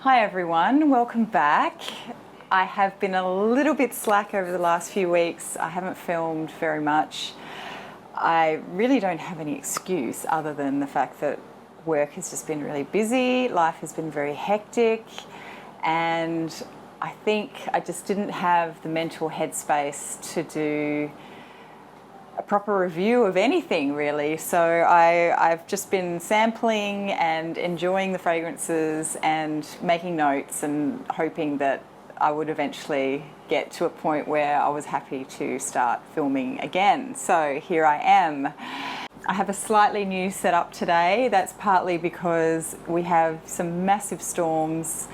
Hi everyone, welcome back. I have been a little bit slack over the last few weeks. I haven't filmed very much. I really don't have any excuse other than the fact that work has just been really busy, life has been very hectic, and I think I just didn't have the mental headspace to do a proper review of anything really. So I've just been sampling and enjoying the fragrances and making notes and hoping that I would eventually get to a point where I was happy to start filming again. So here I am. I have a slightly new setup today. That's partly because we have some massive storms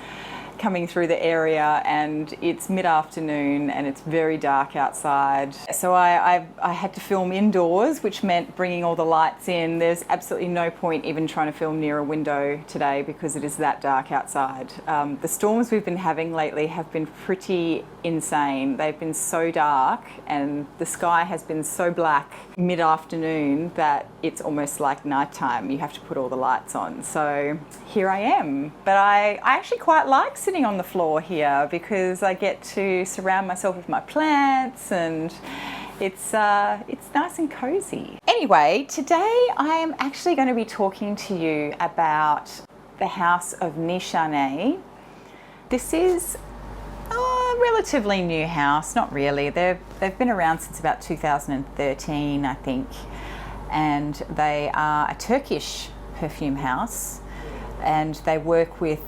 coming through the area and it's mid-afternoon and it's very dark outside. So I had to film indoors, which meant bringing all the lights in. There's absolutely no point even trying to film near a window today because it is that dark outside. The storms we've been having lately have been pretty insane. They've been so dark and the sky has been so black mid-afternoon that it's almost like nighttime. You have to put all the lights on. So here I am. But I actually quite like sitting on the floor here because I get to surround myself with my plants and it's nice and cozy. Anyway, today I am actually going to be talking to you about the house of Nishane. This is a relatively new house, not really. They've been around since about 2013, I think, and they are a Turkish perfume house and they work with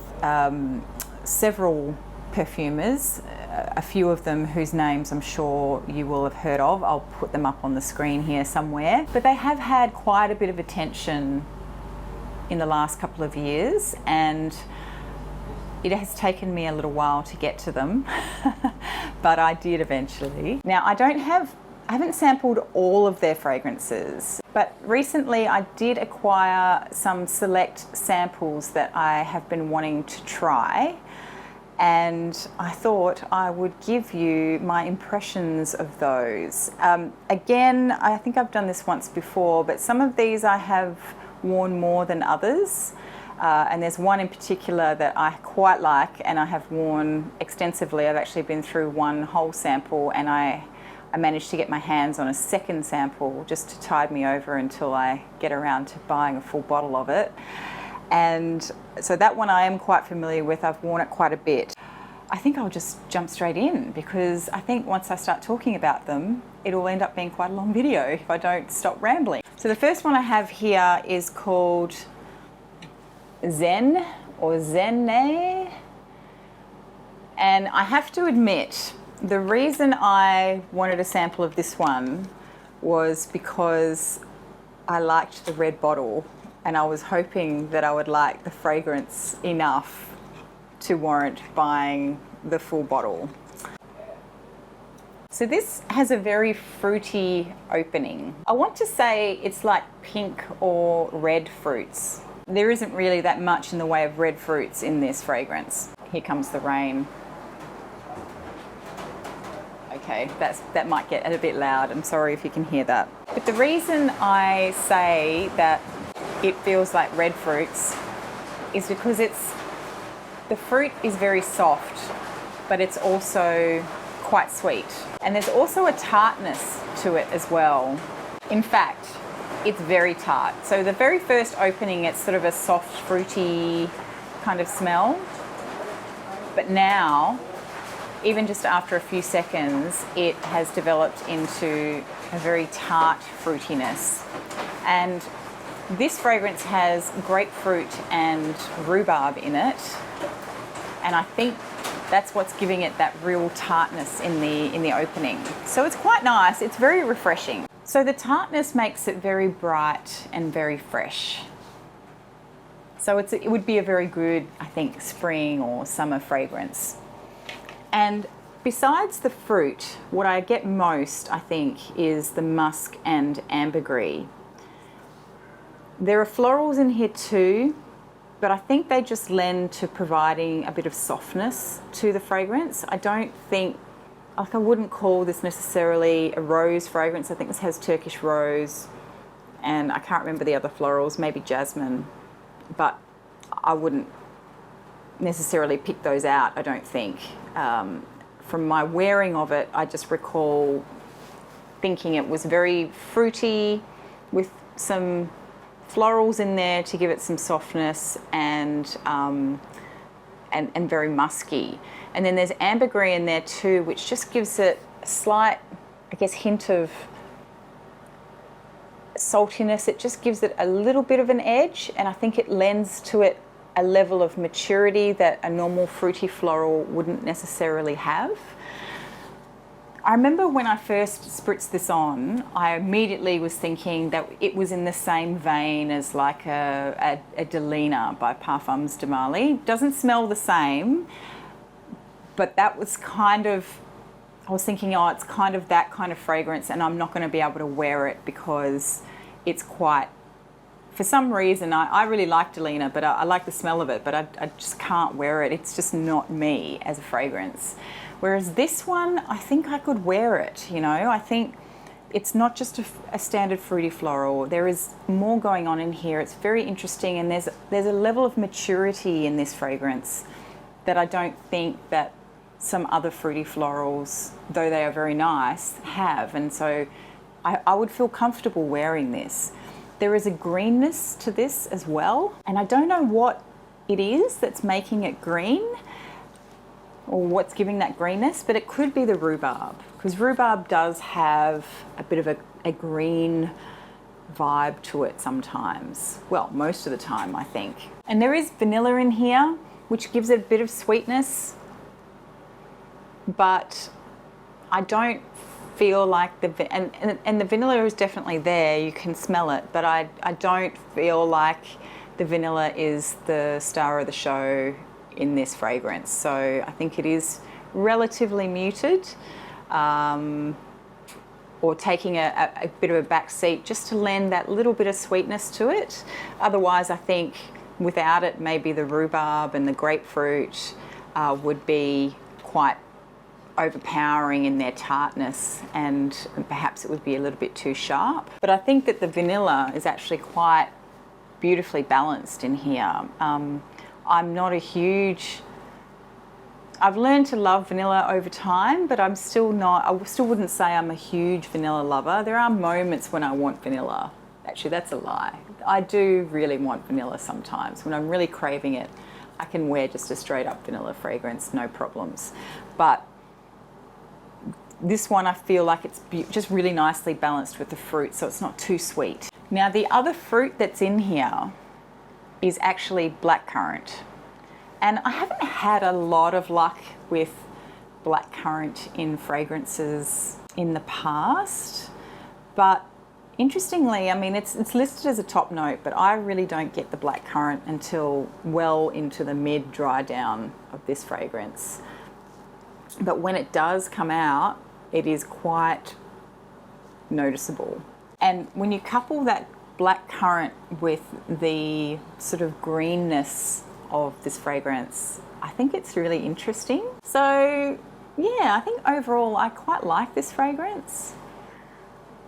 several perfumers, a few of them whose names I'm sure you will have heard of. I'll put them up on the screen here somewhere. But they have had quite a bit of attention in the last couple of years and it has taken me a little while to get to them, but I did eventually. Now I haven't sampled all of their fragrances, but recently I did acquire some select samples that I have been wanting to try, and I thought I would give you my impressions of those. Again, I think I've done this once before, but some of these I have worn more than others. And there's one in particular that I quite like and I have worn extensively. I've actually been through one whole sample and I managed to get my hands on a second sample just to tide me over until I get around to buying a full bottle of it. And so that one I am quite familiar with. I've worn it quite a bit. I think I'll just jump straight in because I think once I start talking about them, it'll end up being quite a long video if I don't stop rambling. So the first one I have here is called Zen or Zene, and I have to admit the reason I wanted a sample of this one was because I liked the red bottle and I was hoping that I would like the fragrance enough to warrant buying the full bottle. So this has a very fruity opening. I want to say it's like pink or red fruits. There isn't really that much in the way of red fruits in this fragrance. Here comes the rain. Okay, that might get a bit loud. I'm sorry if you can hear that. But the reason I say that it feels like red fruits is because the fruit is very soft, but it's also quite sweet. And there's also a tartness to it as well. In fact, it's very tart. So the very first opening, it's sort of a soft, fruity kind of smell. But now, even just after a few seconds, it has developed into a very tart fruitiness. And this fragrance has grapefruit and rhubarb in it. And I think that's what's giving it that real tartness in the opening. So it's quite nice. It's very refreshing. So the tartness makes it very bright and very fresh. So it would be a very good, I think, spring or summer fragrance. And besides the fruit, what I get most, I think, is the musk and ambergris. There are florals in here too, but I think they just lend to providing a bit of softness to the fragrance. I wouldn't call this necessarily a rose fragrance. I think this has Turkish rose and I can't remember the other florals, maybe jasmine, but I wouldn't necessarily pick those out, I don't think. From my wearing of it, I just recall thinking it was very fruity with some florals in there to give it some softness, and very musky. And then there's ambergris in there too, which just gives it a slight, I guess, hint of saltiness. It just gives it a little bit of an edge, and I think it lends to it a level of maturity that a normal fruity floral wouldn't necessarily have. I remember when I first spritzed this on, I immediately was thinking that it was in the same vein as like a Delina by Parfums de Marly. Doesn't smell the same, but that was kind of, I was thinking, oh, it's kind of that kind of fragrance, and I'm not going to be able to wear it because it's quite, for some reason, I really like Delina, but I like the smell of it, but I just can't wear it. It's just not me as a fragrance. Whereas this one, I think I could wear it, you know. I think it's not just a standard fruity floral. There is more going on in here. It's very interesting, and there's a level of maturity in this fragrance that I don't think that some other fruity florals, though they are very nice, have. And so I would feel comfortable wearing this. There is a greenness to this as well, and I don't know what it is that's making it green, or what's giving that greenness, but it could be the rhubarb, because rhubarb does have a bit of a green vibe to it sometimes. Well, most of the time, I think. And there is vanilla in here, which gives it a bit of sweetness, but I don't feel like and the vanilla is definitely there, you can smell it, but I don't feel like the vanilla is the star of the show in this fragrance. So I think it is relatively muted, or taking a bit of a back seat just to lend that little bit of sweetness to it. Otherwise, I think without it, maybe the rhubarb and the grapefruit would be quite overpowering in their tartness, and perhaps it would be a little bit too sharp. But I think that the vanilla is actually quite beautifully balanced in here. I'm not a huge, I've learned to love vanilla over time, but I'm still not, I still wouldn't say I'm a huge vanilla lover. There are moments when I want vanilla. Actually, that's a lie. I do really want vanilla sometimes. When I'm really craving it, I can wear just a straight up vanilla fragrance, no problems. But this one, I feel like it's just really nicely balanced with the fruit, so it's not too sweet. Now, the other fruit that's in here is actually blackcurrant. And I haven't had a lot of luck with blackcurrant in fragrances in the past, but interestingly, I mean, it's listed as a top note, but I really don't get the blackcurrant until well into the mid dry down of this fragrance. But when it does come out, it is quite noticeable. And when you couple that blackcurrant with the sort of greenness of this fragrance, I think it's really interesting. So yeah, I think overall I quite like this fragrance.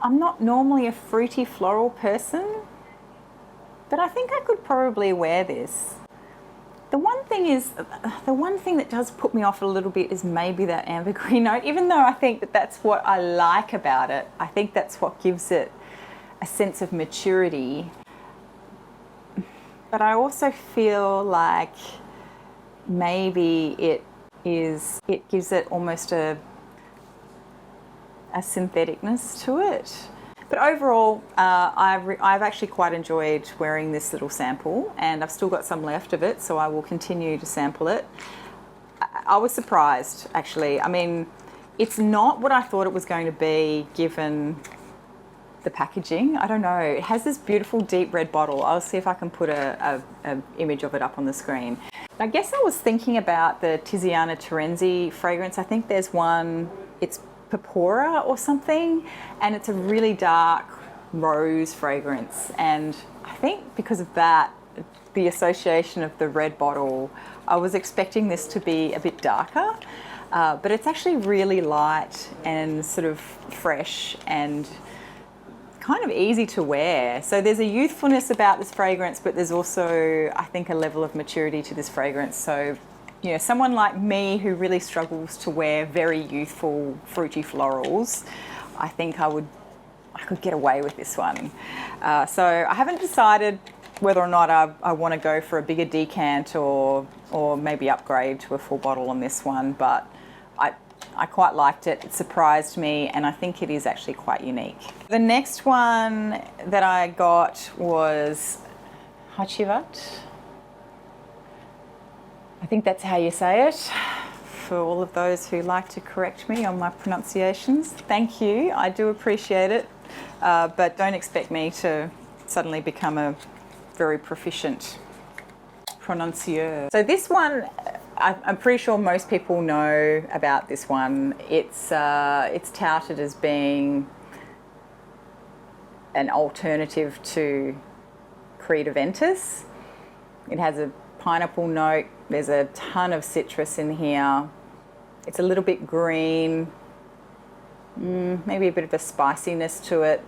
I'm not normally a fruity floral person, but I think I could probably wear this. The one thing that does put me off a little bit is maybe that ambergris note, even though I think that that's what I like about it. I think that's what gives it a sense of maturity. But I also feel like maybe it gives it almost a syntheticness to it. But overall, I've actually quite enjoyed wearing this little sample, and I've still got some left of it, so I will continue to sample it. I was surprised, actually. I mean, it's not what I thought it was going to be given the packaging. I don't know. It has this beautiful deep red bottle. I'll see if I can put a image of it up on the screen. I guess I was thinking about the Tiziana Terenzi fragrance. I think there's one, it's Purpura or something, and it's a really dark rose fragrance, and I think because of that, the association of the red bottle, I was expecting this to be a bit darker, but it's actually really light and sort of fresh and kind of easy to wear. So there's a youthfulness about this fragrance, but there's also, I think, a level of maturity to this fragrance. So, you know, someone like me who really struggles to wear very youthful, fruity florals, I think I could get away with this one. So I haven't decided whether or not I want to go for a bigger decant or maybe upgrade to a full bottle on this one, but I quite liked it. It surprised me, and I think it is actually quite unique. The next one that I got was Hachivat. I think that's how you say it. For all of those who like to correct me on my pronunciations, thank you. I do appreciate it, but don't expect me to suddenly become a very proficient prononcieur. So this one, I'm pretty sure most people know about this one. It's touted as being an alternative to Creed Aventus. It has a pineapple note. There's a ton of citrus in here. It's a little bit green, maybe a bit of a spiciness to it.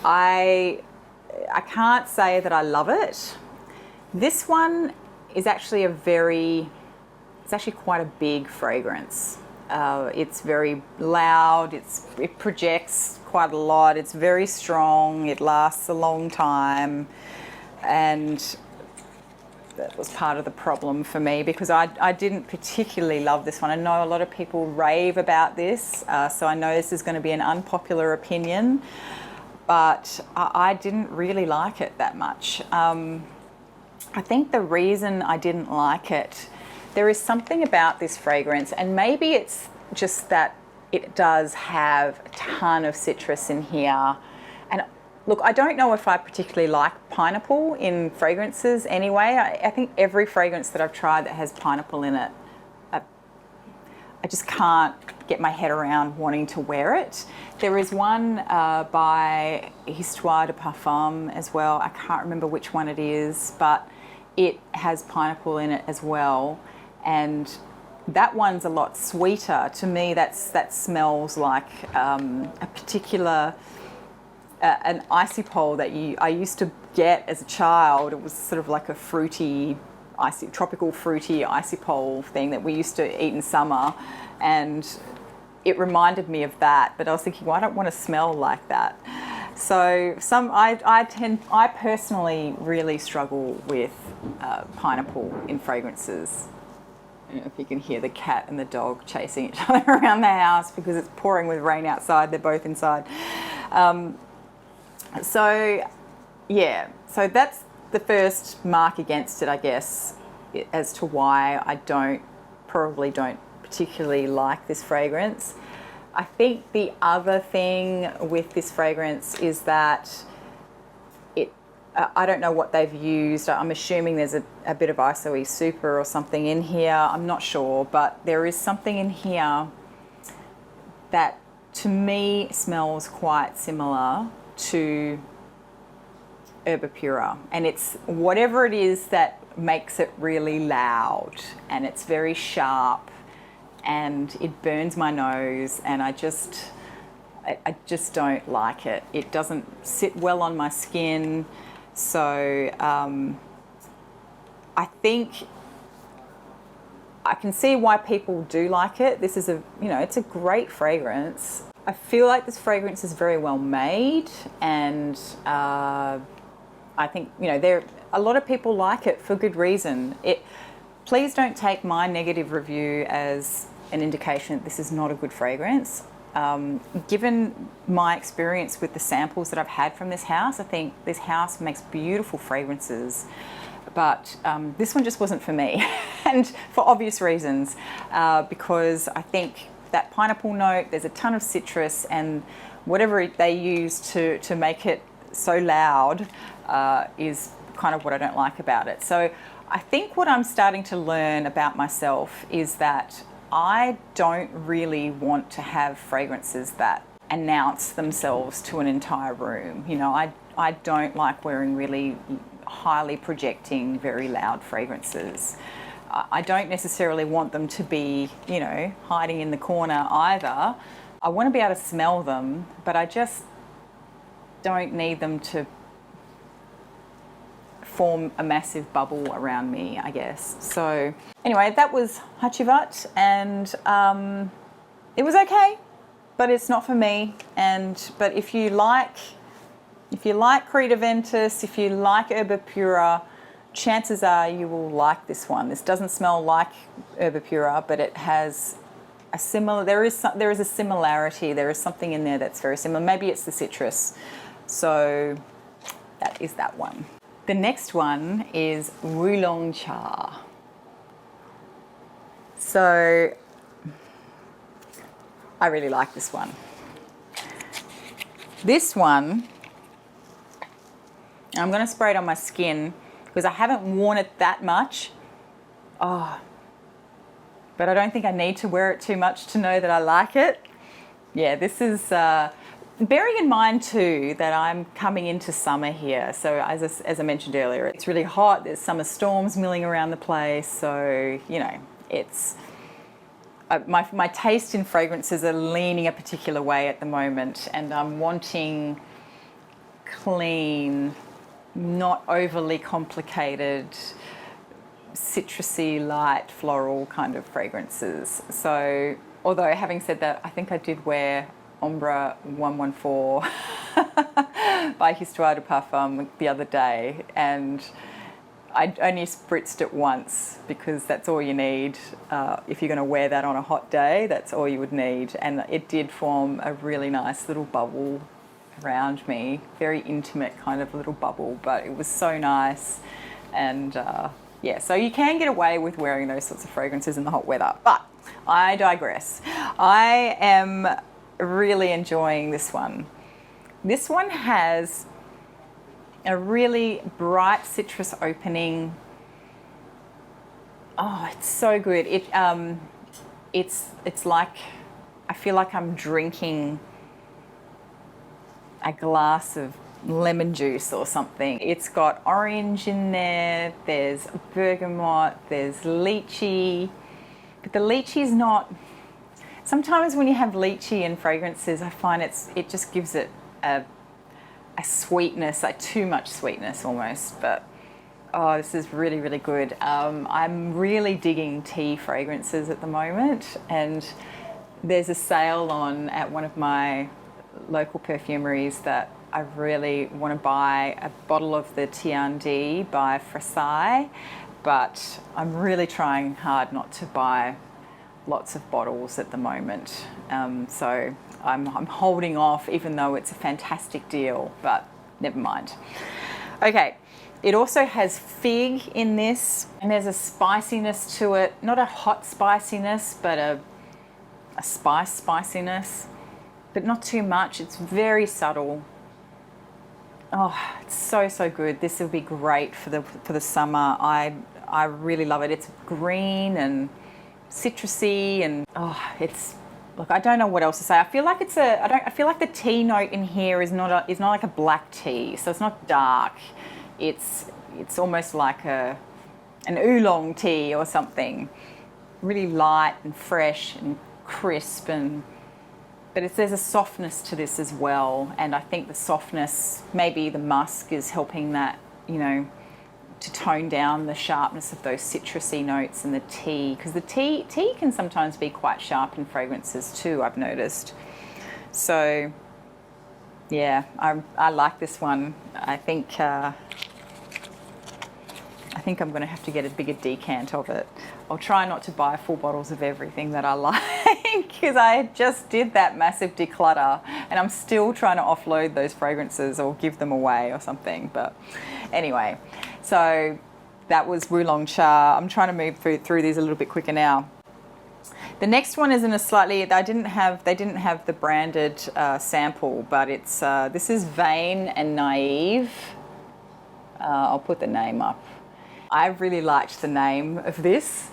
I can't say that I love it. This one is actually it's actually quite a big fragrance. It's very loud, it projects quite a lot, it's very strong, it lasts a long time, and that was part of the problem for me because I didn't particularly love this one. I know a lot of people rave about this, so I know this is going to be an unpopular opinion, but I didn't really like it that much. I think the reason I didn't like it, there is something about this fragrance, and maybe it's just that it does have a ton of citrus in here. And look, I don't know if I particularly like pineapple in fragrances anyway. I think every fragrance that I've tried that has pineapple in it, I just can't get my head around wanting to wear it. There is one by Histoire de Parfum as well. I can't remember which one it is, but it has pineapple in it as well. And that one's a lot sweeter. To me, that smells like a particular, an icy pole that I used to get as a child. It was sort of like a fruity, tropical fruity icy pole thing that we used to eat in summer. And it reminded me of that, but I was thinking, well, I don't want to smell like that. So I personally really struggle with pineapple in fragrances. I don't know if you can hear the cat and the dog chasing each other around the house because it's pouring with rain outside. They're both inside. So that's the first mark against it, I guess, as to why I probably don't particularly like this fragrance. I think the other thing with this fragrance is that I don't know what they've used. I'm assuming there's a bit of ISOE super or something in here. I'm not sure, but there is something in here that to me smells quite similar to Herbapura, and it's whatever it is that makes it really loud, and it's very sharp, and it burns my nose, and I just don't like it. It doesn't sit well on my skin. So I think I can see why people do like it. This is it's a great fragrance. I feel like this fragrance is very well made, and I think a lot of people like it for good reason. Please don't take my negative review as an indication that this is not a good fragrance. Given my experience with the samples that I've had from this house, I think this house makes beautiful fragrances, but this one just wasn't for me, and for obvious reasons, because I think that pineapple note, there's a ton of citrus, and whatever they use to make it so loud is kind of what I don't like about it. So I think what I'm starting to learn about myself is that I don't really want to have fragrances that announce themselves to an entire room. I don't like wearing really highly projecting, very loud fragrances. I don't necessarily want them to be, hiding in the corner either. I want to be able to smell them, but I don't need them to form a massive bubble around me, I guess. So anyway, that was Hachivat, and it was okay, but it's not for me. But if you like Creed Aventus, if you like Herba Pura, chances are you will like this one. This doesn't smell like Herba Pura, but it has a similar. There is a similarity. There is something in there that's very similar. Maybe it's the citrus. So that is that one. The next one is Wulong Cha. So I really like this one. This one, I'm going to spray it on my skin because I haven't worn it that much. But I don't think I need to wear it too much to know that I like it. Yeah, this is, bearing in mind too that I'm coming into summer here. So as I mentioned earlier, it's really hot. There's summer storms milling around the place. So, you know, it's, my taste in fragrances are leaning a particular way at the moment, and I'm wanting clean, not overly complicated, citrusy, light, floral kind of fragrances. So, although having said that, I think I did wear Ombra 114 by Histoire de Parfum the other day, and I only spritzed it once because that's all you need. If you're going to wear that on a hot day, that's all you would need. And it did form a really nice little bubble around me, very intimate kind of little bubble, but it was so nice. And yeah, so you can get away with wearing those sorts of fragrances in the hot weather. But I digress. I am really enjoying this one. This one has a really bright citrus opening. Oh, it's so good. It's like, I feel like I'm drinking a glass of lemon juice or something. It's got orange in there, there's bergamot, there's lychee, but the lychee is not, sometimes when you have lychee in fragrances, I find it just gives it a sweetness, like too much sweetness almost, but oh, this is really, really good. I'm really digging tea fragrances at the moment, and there's a sale on at one of my local perfumeries that I really want to buy a bottle of the T&D by Frasai, but I'm really trying hard not to buy lots of bottles at the moment. So I'm holding off, even though it's a fantastic deal, but never mind. Okay, it also has fig in this, and there's a spiciness to it, not a hot spiciness, but a spiciness, but not too much. It's very subtle. Oh, it's so good. This will be great for the summer. I really love it. It's green and citrusy, and oh, it's, look, I don't know what else to say. I feel like I feel like the tea note in here is not like a black tea, so it's not dark. It's almost like an oolong tea or something. Really light and fresh and crisp, but there's a softness to this as well, and I think the softness, maybe the musk is helping that, you know, to tone down the sharpness of those citrusy notes in the tea, because the tea can sometimes be quite sharp in fragrances too, I've noticed. So yeah, I like this one. I think I'm going to have to get a bigger decant of it. I'll try not to buy full bottles of everything that I like, because I just did that massive declutter, and I'm still trying to offload those fragrances or give them away or something. But anyway, so that was Wulong Cha. I'm trying to move through these a little bit quicker now. The next one is in a slightly, they didn't have the branded sample, but it's this is Vain and Naive. I'll put the name up. I really liked the name of this,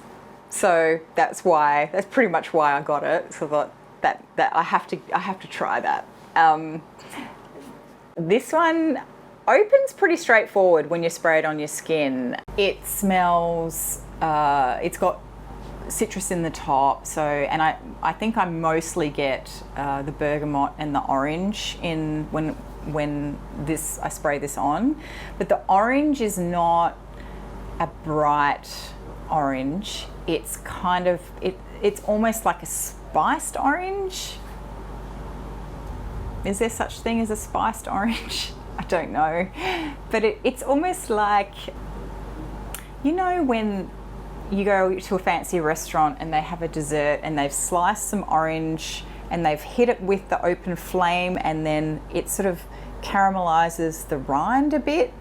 so that's pretty much why I got it. So I thought that I have to try that. This one opens pretty straightforward when you spray it on your skin. It smells, it's got citrus in the top, so, and I think I mostly get the bergamot and the orange in when when I spray this on. But the orange is not a bright orange. It's kind of, it's almost like a spiced orange. Is there such thing as a spiced orange? I don't know. But it's almost like, you know, when you go to a fancy restaurant and they have a dessert and they've sliced some orange and they've hit it with the open flame, and then it sort of caramelizes the rind a bit,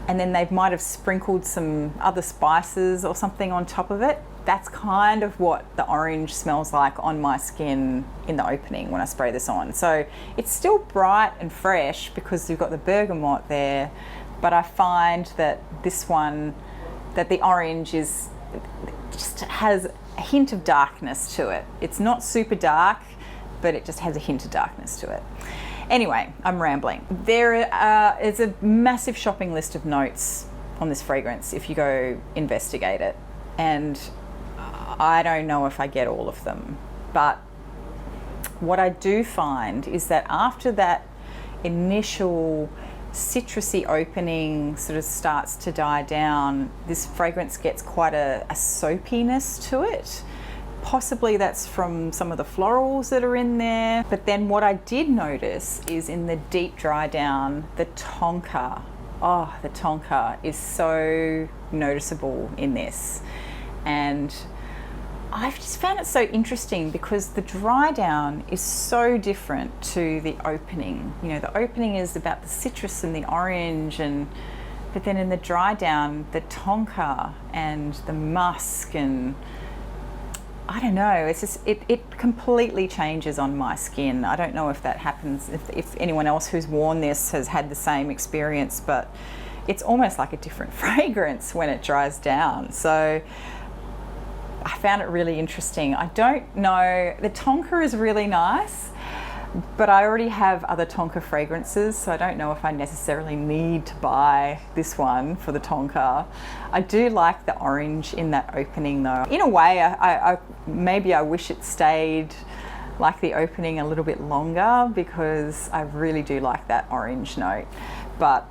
and then they might have sprinkled some other spices or something on top of it. That's kind of what the orange smells like on my skin in the opening when I spray this on. So it's still bright and fresh because you've got the bergamot there, but I find that this one, that the orange just has a hint of darkness to it. It's not super dark, but it just has a hint of darkness to it. Anyway, I'm rambling. There is a massive shopping list of notes on this fragrance if you go investigate it. And I don't know if I get all of them, but what I do find is that after that initial citrusy opening sort of starts to die down, this fragrance gets quite a soapiness to it. Possibly that's from some of the florals that are in there. But then what I did notice is in the deep dry down, the tonka. Oh, the tonka is so noticeable in this. And I've just found it so interesting because the dry down is so different to the opening. You know, the opening is about the citrus and the orange, but then in the dry down, the tonka and the musk, and I don't know, it's just, it completely changes on my skin. I don't know if that happens, if anyone else who's worn this has had the same experience, but it's almost like a different fragrance when it dries down. So I found it really interesting. I don't know, the tonka is really nice, but I already have other tonka fragrances, so I don't know if I necessarily need to buy this one for the tonka. I do like the orange in that opening though. In a way, maybe I wish it stayed like the opening a little bit longer because I really do like that orange note. But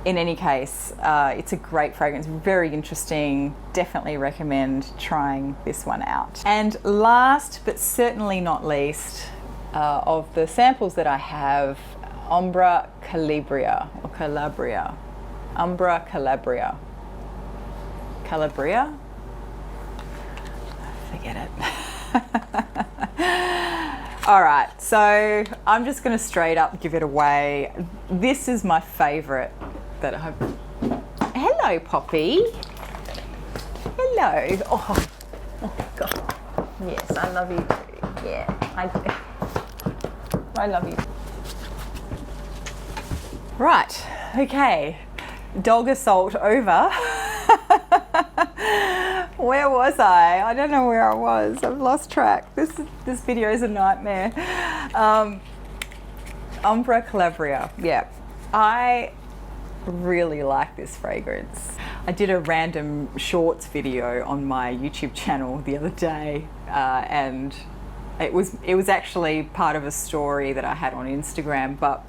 in any case, it's a great fragrance, very interesting. Definitely recommend trying this one out. And last but certainly not least, of the samples that I have, Ombra Calabria or Calabria. Ombra Calabria. Calabria? Forget it. All right, so I'm just going to straight up give it away. This is my favorite that I've... Hello, Poppy. Hello. Oh God. Yes, I love you too. Yeah, I love you. Right, okay. Dog assault over. Where was I? I don't know where I was. I've lost track. This video is a nightmare. Ombra Calabria. Yeah, I really like this fragrance. I did a random shorts video on my YouTube channel the other day, and it was actually part of a story that I had on Instagram, but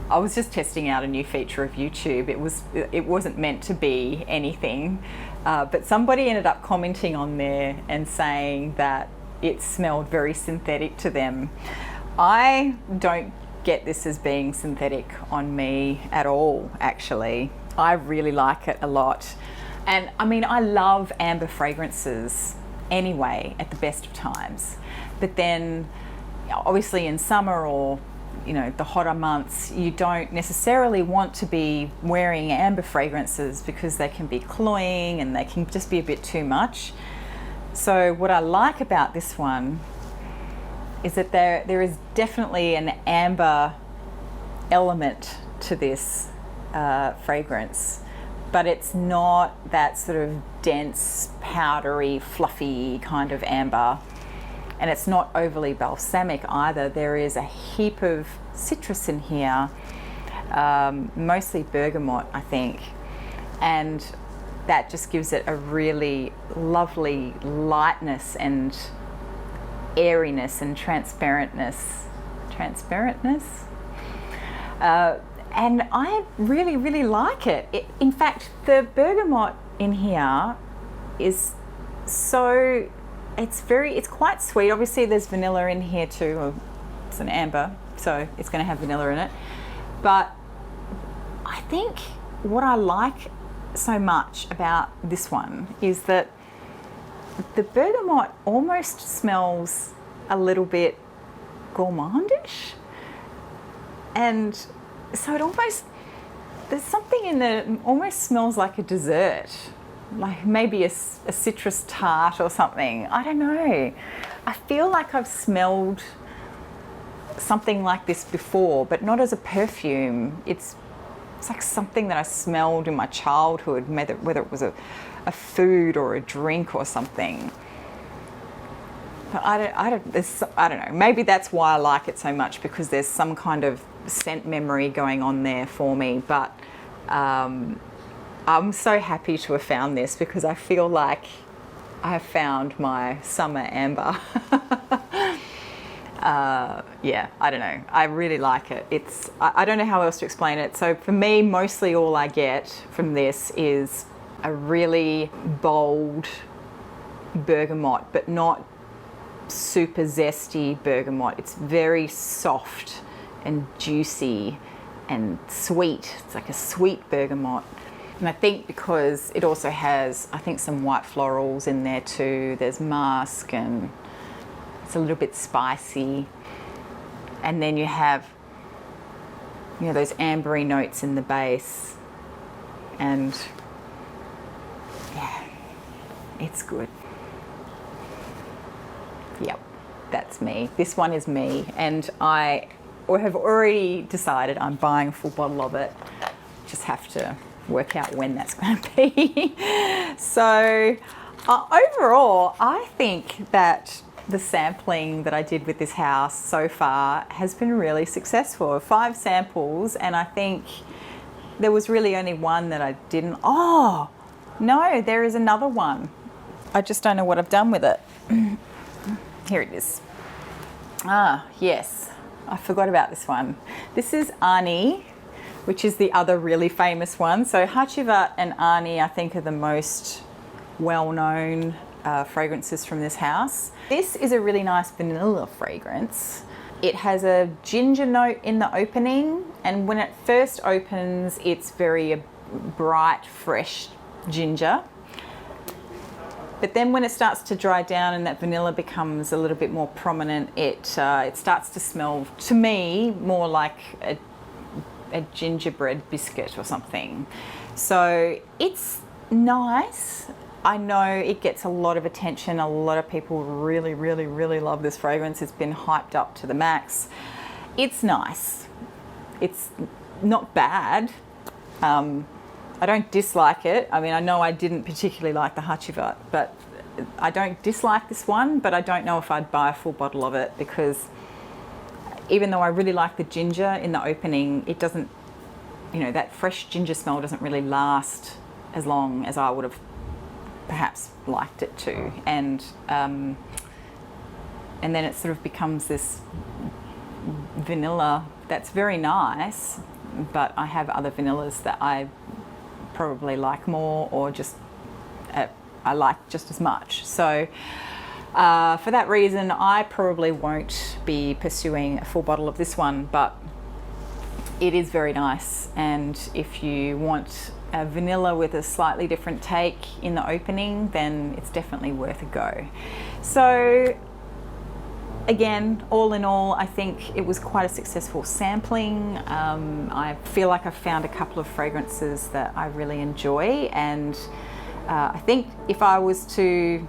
I was just testing out a new feature of YouTube. It wasn't meant to be anything, but somebody ended up commenting on there and saying that it smelled very synthetic to them. I don't get this as being synthetic on me at all, actually. I really like it a lot. And I mean, I love amber fragrances anyway at the best of times. But then obviously in summer or, you know, the hotter months, you don't necessarily want to be wearing amber fragrances because they can be cloying and they can just be a bit too much. So what I like about this one is that there is definitely an amber element to this fragrance, but it's not that sort of dense, powdery, fluffy kind of amber. And it's not overly balsamic either. There is a heap of citrus in here, mostly bergamot, I think. And that just gives it a really lovely lightness and airiness and transparentness transparentness. And I really, really like it. In fact, the bergamot in here is so, it's quite sweet. Obviously there's vanilla in here too. It's an amber, so it's going to have vanilla in it. But I think what I like so much about this one is that the bergamot almost smells a little bit gourmandish. And so it almost, there's something in there that almost smells like a dessert, like maybe a citrus tart or something. I don't know. I feel like I've smelled something like this before, but not as a perfume. It's like something that I smelled in my childhood, whether it was a food or a drink or something. But I don't know. Maybe that's why I like it so much, because there's some kind of scent memory going on there for me. But I'm so happy to have found this, because I feel like I have found my summer amber. Yeah, I don't know. I really like it. I don't know how else to explain it. So for me, mostly all I get from this is a really bold bergamot, but not super zesty bergamot. It's very soft and juicy and sweet. It's like a sweet bergamot. And I think because it also has, I think, some white florals in there too. There's musk, and it's a little bit spicy. And then you have, you know, those ambery notes in the base. And yeah, it's good. Yep, that's me. This one is me. And I have already decided I'm buying a full bottle of it. Just have to work out when that's going to be. So overall, I think that the sampling that I did with this house so far has been really successful. 5 samples, and I think there was really only one that I didn't. Oh, no, there is another one. I just don't know what I've done with it. Here it is. Ah, yes, I forgot about this one. This is Ani, which is the other really famous one. So Hachivat and Ani, I think, are the most well-known fragrances from this house. This is a really nice vanilla fragrance. It has a ginger note in the opening, and when it first opens, it's very bright, fresh ginger. But then when it starts to dry down and that vanilla becomes a little bit more prominent, it starts to smell, to me, more like a gingerbread biscuit or something. So it's nice. I know it gets a lot of attention. A lot of people really, really, really love this fragrance. It's been hyped up to the max. It's nice. It's not bad. I don't dislike it. I mean, I know I didn't particularly like the Hachivat, but I don't dislike this one, but I don't know if I'd buy a full bottle of it, because even though I really like the ginger in the opening, it doesn't, you know, that fresh ginger smell doesn't really last as long as I would have perhaps liked it to. And then it sort of becomes this vanilla that's very nice, but I have other vanillas that I probably like more, or just I like just as much. So for that reason, I probably won't be pursuing a full bottle of this one, but it is very nice. And if you want a vanilla with a slightly different take in the opening, then it's definitely worth a go. So again, all in all, I think it was quite a successful sampling. I feel like I've found a couple of fragrances that I really enjoy, and I think if I was to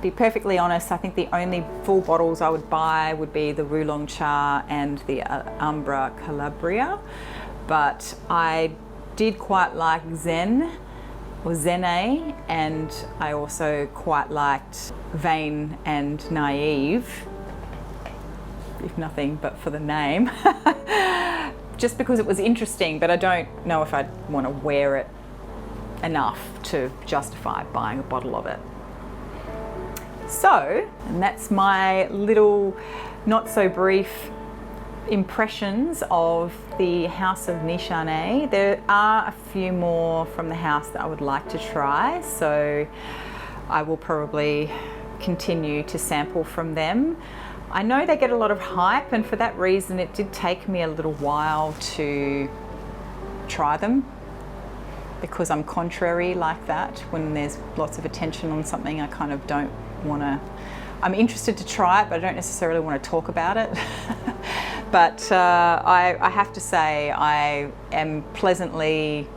be perfectly honest, I think the only full bottles I would buy would be the Wulong Cha and the Ombra Calabria. But I did quite like Zen, or Zene, and I also quite liked Vain and Naive, if nothing but for the name, just because it was interesting, but I don't know if I'd want to wear it enough to justify buying a bottle of it. So, and that's my little not so brief impressions of the House of Nishane. There are a few more from the house that I would like to try, so I will probably continue to sample from them. I know they get a lot of hype, and for that reason it did take me a little while to try them, because I'm contrary like that. When there's lots of attention on something, I kind of don't want to, I'm interested to try it, but I don't necessarily want to talk about it. But I have to say I am pleasantly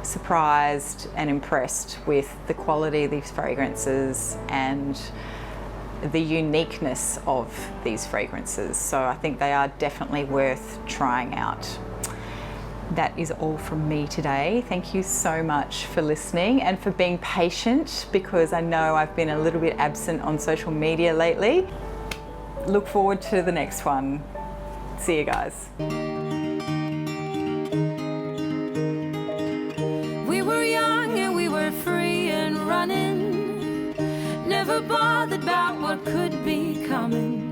surprised and impressed with the quality of these fragrances and the uniqueness of these fragrances. So I think they are definitely worth trying out. That is all from me today. Thank you so much for listening and for being patient, because I know I've been a little bit absent on social media lately. Look forward to the next one. See you guys. We were young and we were free and running, never bothered about what could be coming.